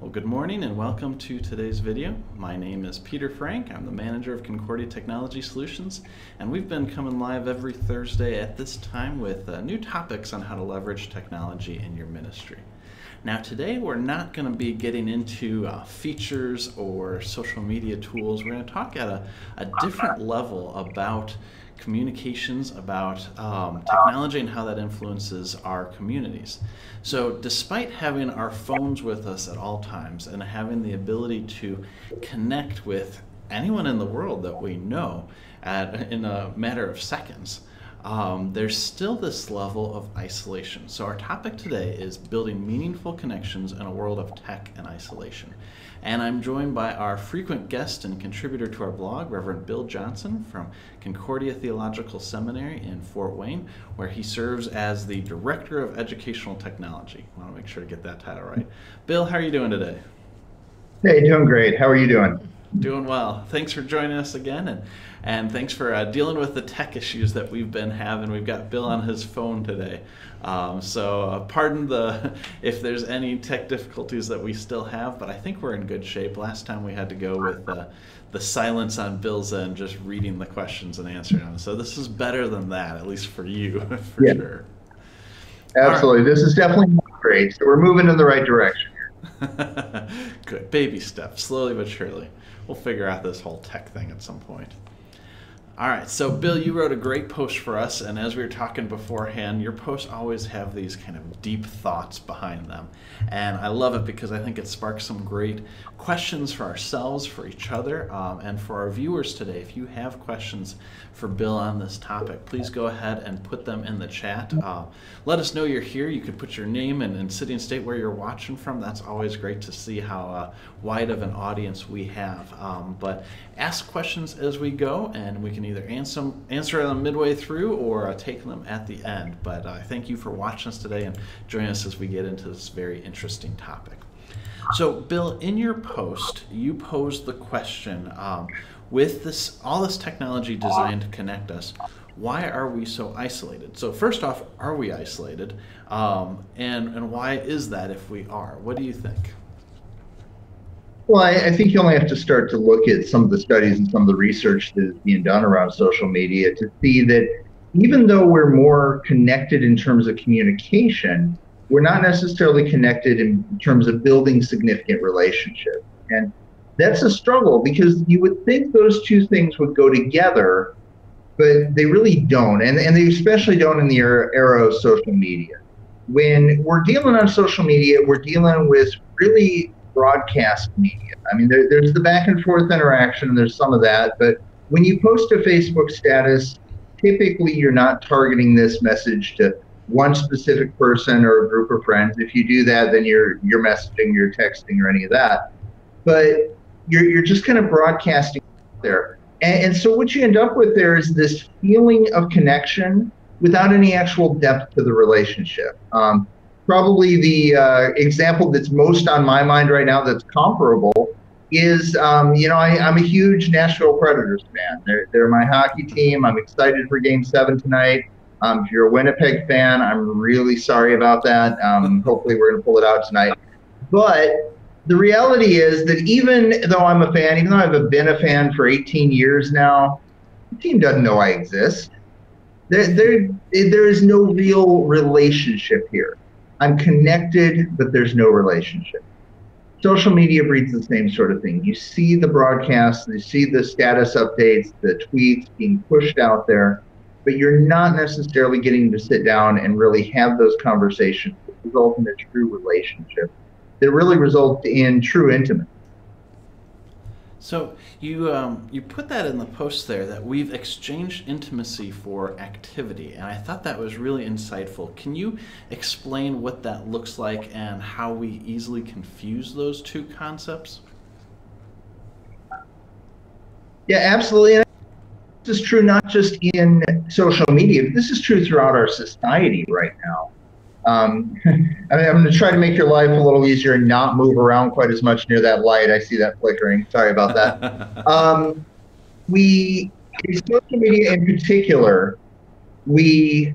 Well, good morning and welcome to today's video. My name is Peter Frank. I'm the manager of Concordia Technology Solutions, and we've been coming live every Thursday at this time with new topics on how to leverage technology in your ministry. Now today we're not going to be getting into features or social media tools. We're going to talk at a different level about communications, about technology and how that influences our communities. So despite having our phones with us at all times and having the ability to connect with anyone in the world that we know in a matter of seconds, there's still this level of isolation. So our topic today is building meaningful connections in a world of tech and isolation. And I'm joined by our frequent guest and contributor to our blog, Reverend Bill Johnson from Concordia Theological Seminary in Fort Wayne, where he serves as the Director of Educational Technology. I want to make sure to get that title right. Bill, how are you doing today? Hey, doing great. How are you doing? Doing well. Thanks for joining us again, and thanks for dealing with the tech issues that we've been having. We've got Bill on his phone today, so pardon if there's any tech difficulties that we still have, but I think we're in good shape. Last time we had to go with the silence on Bill's end, just reading the questions and answering them. So this is better than that, at least for you, for sure. Absolutely. Right. This is definitely great. So we're moving in the right direction here. Good. Baby steps, slowly but surely. We'll figure out this whole tech thing at some point. All right, so Bill, you wrote a great post for us, and as we were talking beforehand, your posts always have these kind of deep thoughts behind them. And I love it because I think it sparks some great questions for ourselves, for each other, and for our viewers today. If you have questions for Bill on this topic, please go ahead and put them in the chat. Let us know you're here. You could put your name and city and state where you're watching from. That's always great to see how wide of an audience we have. But ask questions as we go, and we can either answer them midway through or take them at the end. But thank you for watching us today and joining us as we get into this very interesting topic. So Bill, in your post, you posed the question, with all this technology designed to connect us, why are we so isolated? So first off, are we isolated? And why is that if we are? What do you think? Well, I think you only have to start to look at some of the studies and some of the research that is being done around social media to see that even though we're more connected in terms of communication, we're not necessarily connected in terms of building significant relationships. And that's a struggle because you would think those two things would go together, but they really don't. And they especially don't in the era of social media. When we're dealing on social media, we're dealing with really broadcast media. I mean, there's the back and forth interaction, and there's some of that, but when you post a Facebook status, typically you're not targeting this message to one specific person or a group of friends. If you do that, then you're messaging, you're texting, or any of that. But you're just kind of broadcasting there. And so what you end up with there is this feeling of connection without any actual depth to the relationship. Probably the example that's most on my mind right now that's comparable is, I'm a huge Nashville Predators fan. They're my hockey team. I'm excited for Game 7 tonight. If you're a Winnipeg fan, I'm really sorry about that. Hopefully we're going to pull it out tonight. But the reality is that even though I'm a fan, even though I've been a fan for 18 years now, the team doesn't know I exist. There is no real relationship here. I'm connected, but there's no relationship. Social media breeds the same sort of thing. You see the broadcasts, you see the status updates, the tweets being pushed out there, but you're not necessarily getting to sit down and really have those conversations that result in a true relationship, that really result in true intimacy. So you put that in the post there, that we've exchanged intimacy for activity, and I thought that was really insightful. Can you explain what that looks like and how we easily confuse those two concepts? Yeah, absolutely. And this is true not just in social media, but this is true throughout our society right now. I'm going to try to make your life a little easier and not move around quite as much near that light. I see that flickering. Sorry about that. In social media in particular, we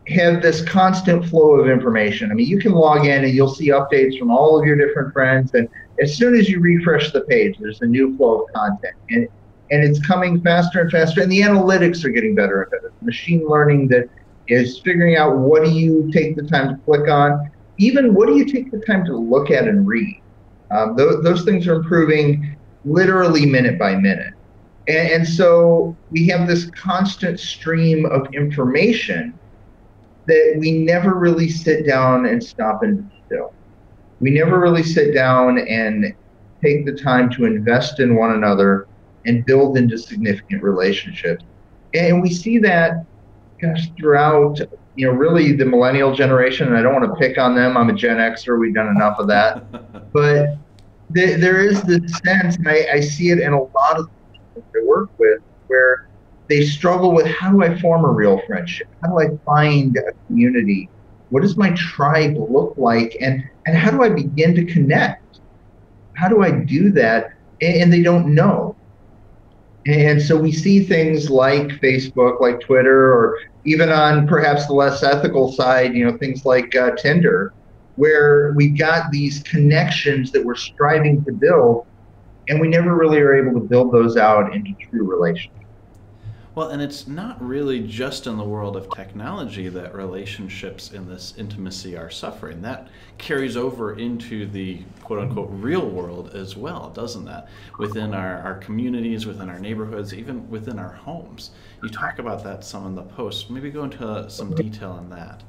have this constant flow of information. I mean, you can log in and you'll see updates from all of your different friends, and as soon as you refresh the page, there's a new flow of content. And it's coming faster and faster. And the analytics are getting better and better. Machine learning that is figuring out what do you take the time to click on, even what do you take the time to look at and read. Those things are improving literally minute by minute. And so we have this constant stream of information that we never really sit down and stop and distill. We never really sit down and take the time to invest in one another and build into significant relationships. And we see that, gosh, throughout, really the millennial generation. And I don't want to pick on them. I'm a Gen Xer. We've done enough of that. But there is this sense, and I see it in a lot of people I work with, where they struggle with, how do I form a real friendship? How do I find a community? What does my tribe look like? And how do I begin to connect? How do I do that? And they don't know. And so we see things like Facebook, like Twitter, or even on perhaps the less ethical side, things like Tinder, where we've got these connections that we're striving to build, and we never really are able to build those out into true relationships. Well, and it's not really just in the world of technology that relationships in this intimacy are suffering. That carries over into the quote-unquote real world as well, doesn't that? Within our communities, within our neighborhoods, even within our homes. You talk about that some in the post. Maybe go into some detail on that.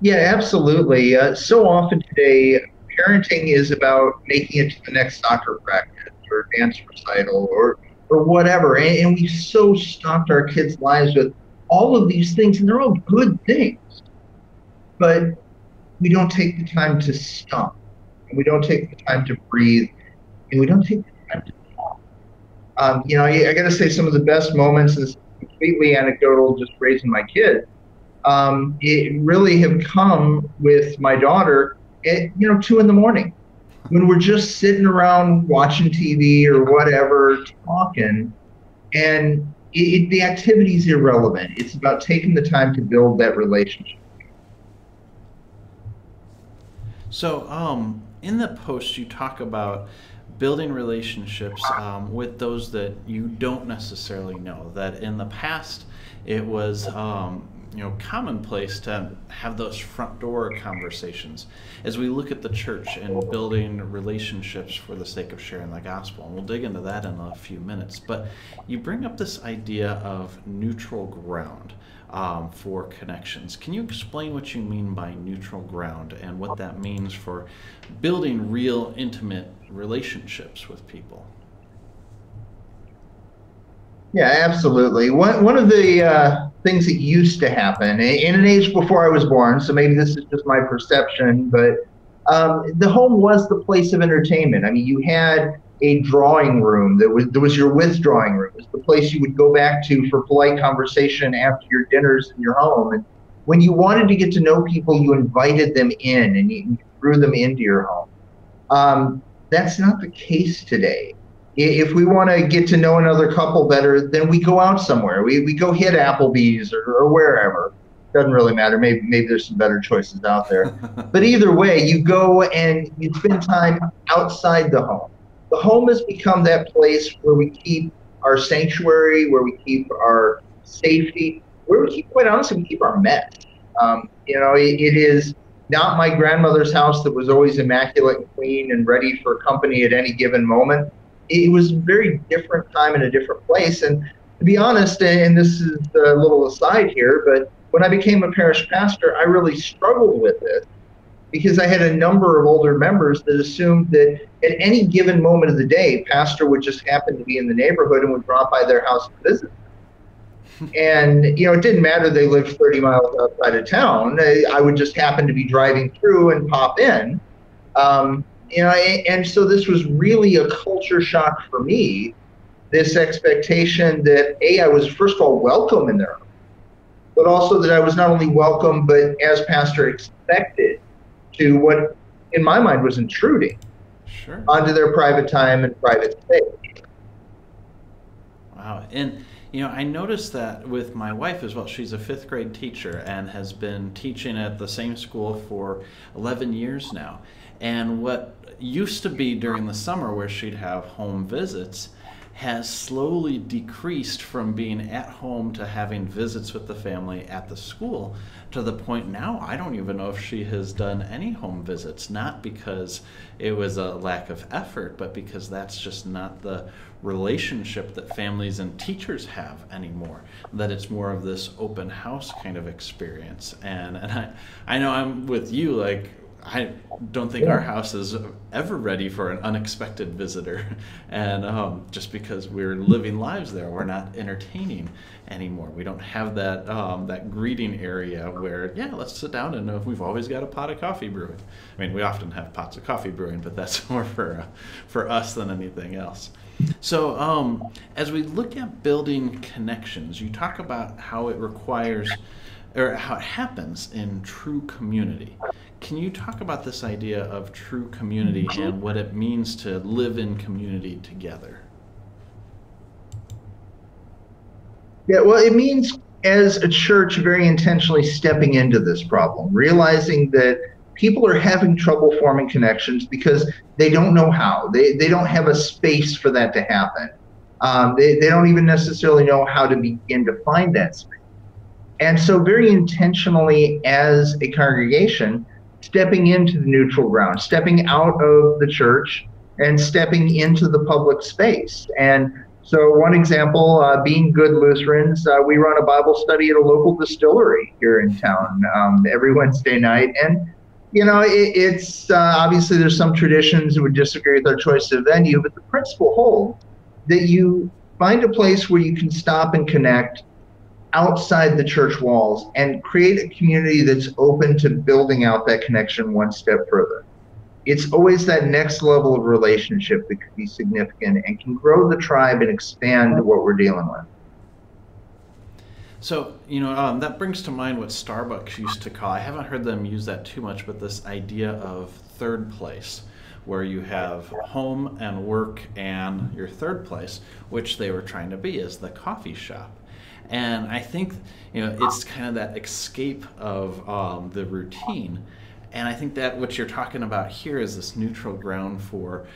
Yeah, absolutely. So often today, parenting is about making it to the next soccer practice or dance recital or whatever. And we've so stocked our kids' lives with all of these things, and they're all good things. But we don't take the time to stop. And we don't take the time to breathe. And we don't take the time to talk. I got to say, some of the best moments, and this is completely anecdotal, just raising my kids, it really have come with my daughter at 2 a.m. when we're just sitting around watching TV or whatever, talking, and the activity's irrelevant. It's about taking the time to build that relationship. So, in the post, you talk about building relationships with those that you don't necessarily know. That in the past, it was commonplace to have those front door conversations as we look at the church and building relationships for the sake of sharing the gospel. And we'll dig into that in a few minutes. But you bring up this idea of neutral ground for connections. Can you explain what you mean by neutral ground and what that means for building real intimate relationships with people? Yeah, absolutely. One of the things that used to happen in an age before I was born, so maybe this is just my perception, but the home was the place of entertainment. I mean, you had a drawing room that was your withdrawing room. It was the place you would go back to for polite conversation after your dinners in your home. And when you wanted to get to know people, you invited them in and you threw them into your home. That's not the case today. If we want to get to know another couple better, then we go out somewhere. We go hit Applebee's or wherever. Doesn't really matter. Maybe there's some better choices out there. But either way, you go and you spend time outside the home. The home has become that place where we keep our sanctuary, where we keep our safety, where we keep, quite honestly, we keep our mess. It is not my grandmother's house that was always immaculate and clean and ready for company at any given moment. It was a very different time and a different place. And to be honest, and this is a little aside here, but when I became a parish pastor, I really struggled with it because I had a number of older members that assumed that at any given moment of the day, pastor would just happen to be in the neighborhood and would drop by their house to visit. And, it didn't matter they lived 30 miles outside of town. I would just happen to be driving through and pop in. And so this was really a culture shock for me, this expectation that, I was, first of all, welcome in their home, but also that I was not only welcome, but as pastor expected to what, in my mind, was intruding onto their private time and private space. Wow. And You know, I noticed that with my wife as well. She's a fifth grade teacher and has been teaching at the same school for 11 years now. And what used to be during the summer where she'd have home visits has slowly decreased from being at home to having visits with the family at the school, to the point now I don't even know if she has done any home visits, not because it was a lack of effort, but because that's just not the relationship that families and teachers have anymore, that it's more of this open house kind of experience. And I know I'm with you, like, I don't think our house is ever ready for an unexpected visitor, and just because we're living lives there, we're not entertaining anymore. We don't have that that greeting area where, yeah, let's sit down, and we've always got a pot of coffee brewing. I mean, we often have pots of coffee brewing, but that's more for us than anything else. So as we look at building connections, you talk about how it requires, or how it happens in true community. Can you talk about this idea of true community and what it means to live in community together? Yeah, well, it means as a church very intentionally stepping into this problem, realizing that people are having trouble forming connections because they don't know how. They don't have a space for that to happen. They don't even necessarily know how to begin to find that space. And so very intentionally as a congregation, stepping into the neutral ground, stepping out of the church and stepping into the public space. And so one example, being good Lutherans, we run a Bible study at a local distillery here in town every Wednesday night. And, you know, it's obviously there's some traditions that would disagree with our choice of venue, but the principle holds that you find a place where you can stop and connect outside the church walls and create a community that's open to building out that connection one step further. It's always that next level of relationship that could be significant and can grow the tribe and expand what we're dealing with. So, you know, that brings to mind what Starbucks used to call, I haven't heard them use that too much, but this idea of third place, where you have home and work and your third place, which they were trying to be, is the coffee shop. And I think, you know, it's kind of that escape of the routine. And I think that what you're talking about here is this neutral ground for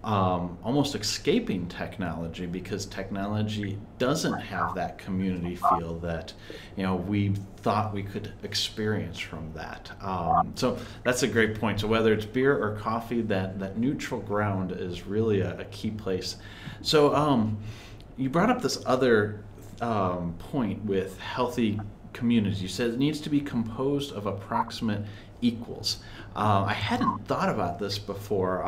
almost escaping technology, because technology doesn't have that community feel that, you know, we thought we could experience from that. So that's a great point. So whether it's beer or coffee, that neutral ground is really a key place. So you brought up this other point with healthy communities. You said it needs to be composed of approximate equals. I hadn't thought about this before.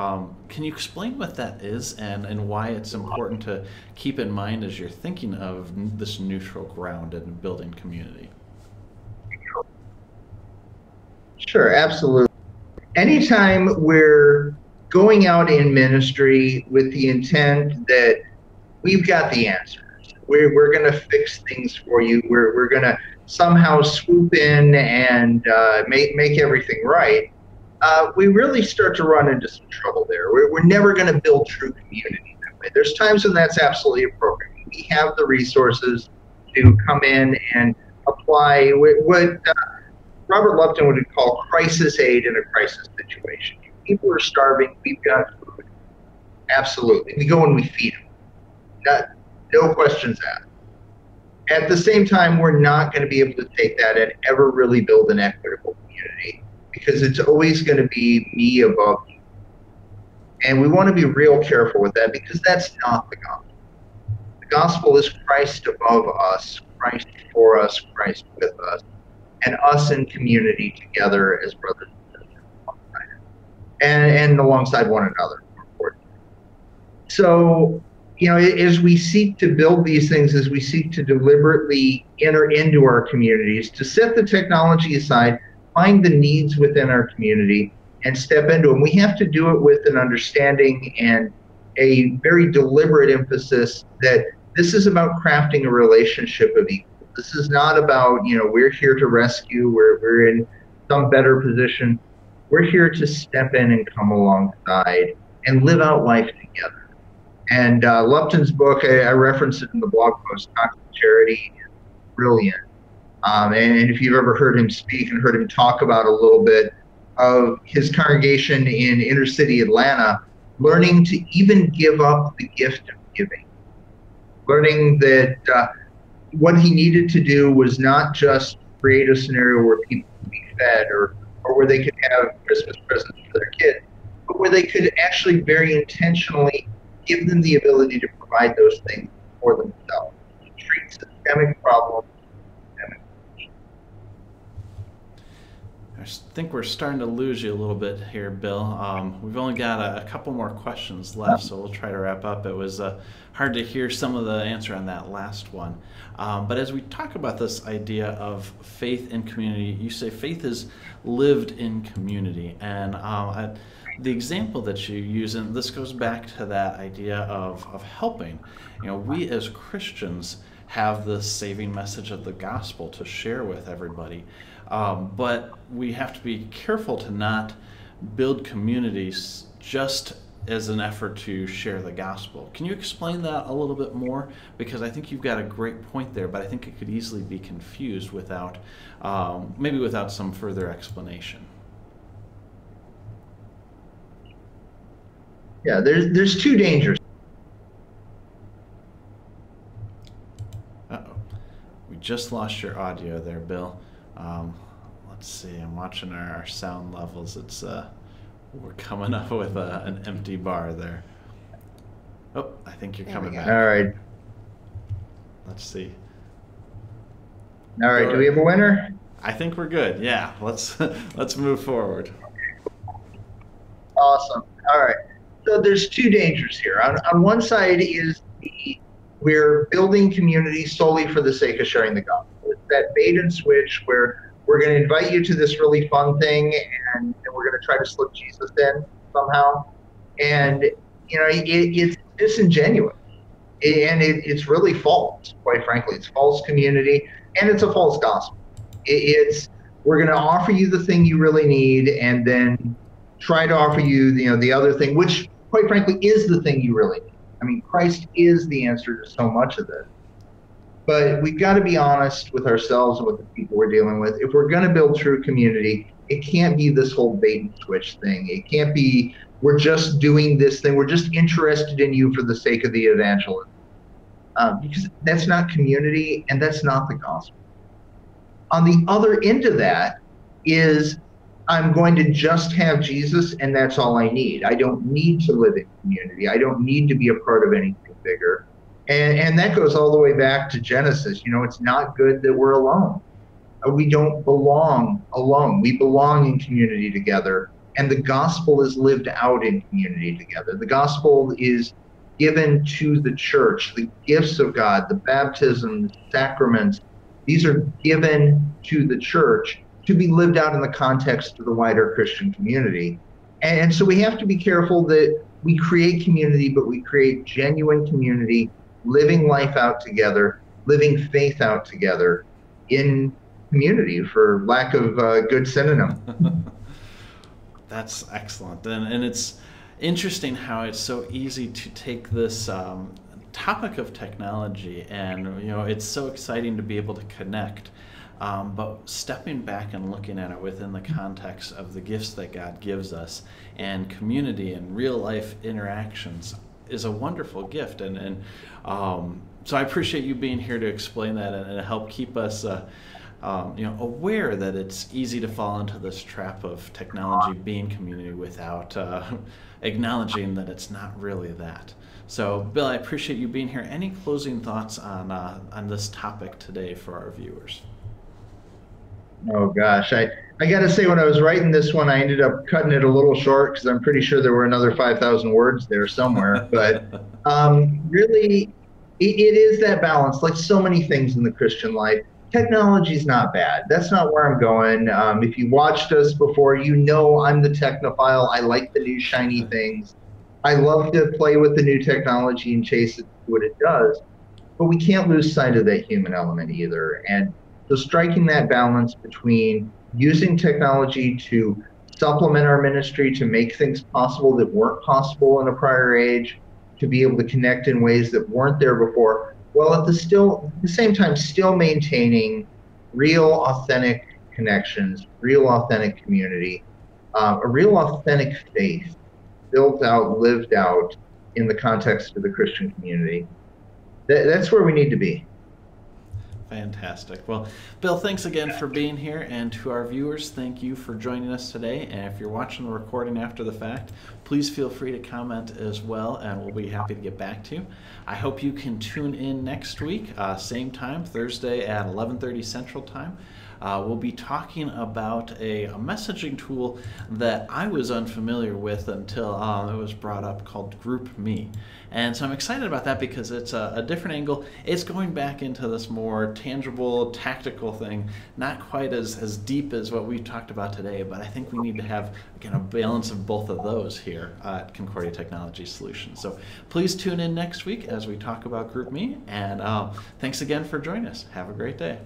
Can you explain what that is and why it's important to keep in mind as you're thinking of this neutral ground and building community? Sure, absolutely. Anytime we're going out in ministry with the intent that we've got the answer, we're going to fix things for you. We're going to somehow swoop in and make everything right. We really start to run into some trouble there. We're never going to build true community that way. There's times when that's absolutely appropriate. We have the resources to come in and apply what Robert Lupton would call crisis aid in a crisis situation. People are starving. We've got food. Absolutely. We go and we feed them. No questions asked. At the same time, we're not going to be able to take that and ever really build an equitable community, because it's always going to be me above you. And we want to be real careful with that, because that's not the gospel. The gospel is Christ above us, Christ for us, Christ with us, and us in community together as brothers and sisters, and alongside one another, more importantly. So, you know, as we seek to build these things, as we seek to deliberately enter into our communities, to set the technology aside, find the needs within our community, and step into them, we have to do it with an understanding and a very deliberate emphasis that this is about crafting a relationship of equal. This is not about, you know, we're here to rescue, we're in some better position. We're here to step in and come alongside and live out life together. And Lupton's book, I referenced it in the blog post, Toxic Charity, is brilliant. And if you've ever heard him speak and heard him talk about a little bit of his congregation in inner city Atlanta, learning to even give up the gift of giving, learning that what he needed to do was not just create a scenario where people could be fed or where they could have Christmas presents for their kids, but where they could actually very intentionally give them the ability to provide those things for themselves, to treat systemic problems. I think we're starting to lose you a little bit here, Bill. We've only got a couple more questions left, so we'll try to wrap up. It was hard to hear some of the answer on that last one. But as we talk about this idea of faith in community, you say faith is lived in community. And the example that you use, and this goes back to that idea of helping. You know, we as Christians have the saving message of the gospel to share with everybody. But we have to be careful to not build communities just as an effort to share the gospel. Can you explain that a little bit more? Because I think you've got a great point there, but I think it could easily be confused without, maybe without some further explanation. Yeah, there's two dangers. Uh-oh. We just lost your audio there, Bill. Let's see, I'm watching our sound levels. It's we're coming up with an empty bar there. Oh, I think you're coming back. All right. Let's see. All right, do we have a winner? I think we're good. Yeah, let's move forward. Awesome. All right. So there's two dangers here. On one side is we're building community solely for the sake of sharing the gospel. It's that bait and switch where we're going to invite you to this really fun thing, and we're going to try to slip Jesus in somehow. And, you know, it's disingenuous. And it's really false, quite frankly. It's false community, and it's a false gospel. We're going to offer you the thing you really need, and then try to offer you, the other thing, which, quite frankly, is the thing you really need. I mean, Christ is the answer to so much of this. But we've got to be honest with ourselves and with the people we're dealing with. If we're going to build true community, it can't be this whole bait and switch thing. It can't be, we're just doing this thing. We're just interested in you for the sake of the evangelism. Because that's not community, and that's not the gospel. On the other end of that is, I'm going to just have Jesus, and that's all I need. I don't need to live in community. I don't need to be a part of anything bigger. And that goes all the way back to Genesis. It's not good that we're alone. We don't belong alone. We belong in community together. And the gospel is lived out in community together. The gospel is given to the church. The gifts of God, the baptism, the sacraments, these are given to the church to be lived out in the context of the wider Christian community. And so we have to be careful that we create community, but we create genuine community, living life out together, living faith out together in community, for lack of a good synonym. That's excellent. And it's interesting how it's so easy to take this topic of technology, and it's so exciting to be able to connect. But stepping back and looking at it within the context of the gifts that God gives us, and community and real life interactions is a wonderful gift. And so I appreciate you being here to explain that and help keep us aware that it's easy to fall into this trap of technology being community without acknowledging that it's not really that. So Bill, I appreciate you being here. Any closing thoughts on this topic today for our viewers? Oh gosh, I got to say, when I was writing this one, I ended up cutting it a little short because I'm pretty sure there were another 5,000 words there somewhere. But really, it is that balance, like so many things in the Christian life. Technology is not bad. That's not where I'm going. If you watched us before, I'm the technophile. I like the new shiny things. I love to play with the new technology and chase it to what it does. But we can't lose sight of that human element either. And so striking that balance between using technology to supplement our ministry, to make things possible that weren't possible in a prior age, to be able to connect in ways that weren't there before, while at the same time still maintaining real authentic connections, real authentic community, a real authentic faith built out, lived out in the context of the Christian community. That's where we need to be. Fantastic. Well, Bill, thanks again for being here. And to our viewers, thank you for joining us today. And if you're watching the recording after the fact, please feel free to comment as well, and we'll be happy to get back to you. I hope you can tune in next week, same time, Thursday at 11:30 Central Time. We'll be talking about a messaging tool that I was unfamiliar with until it was brought up, called GroupMe. And so I'm excited about that because it's a different angle. It's going back into this more tangible, tactical thing, not quite as deep as what we talked about today, but I think we need to have, again, a balance of both of those here at Concordia Technology Solutions. So please tune in next week as we talk about GroupMe, and thanks again for joining us. Have a great day.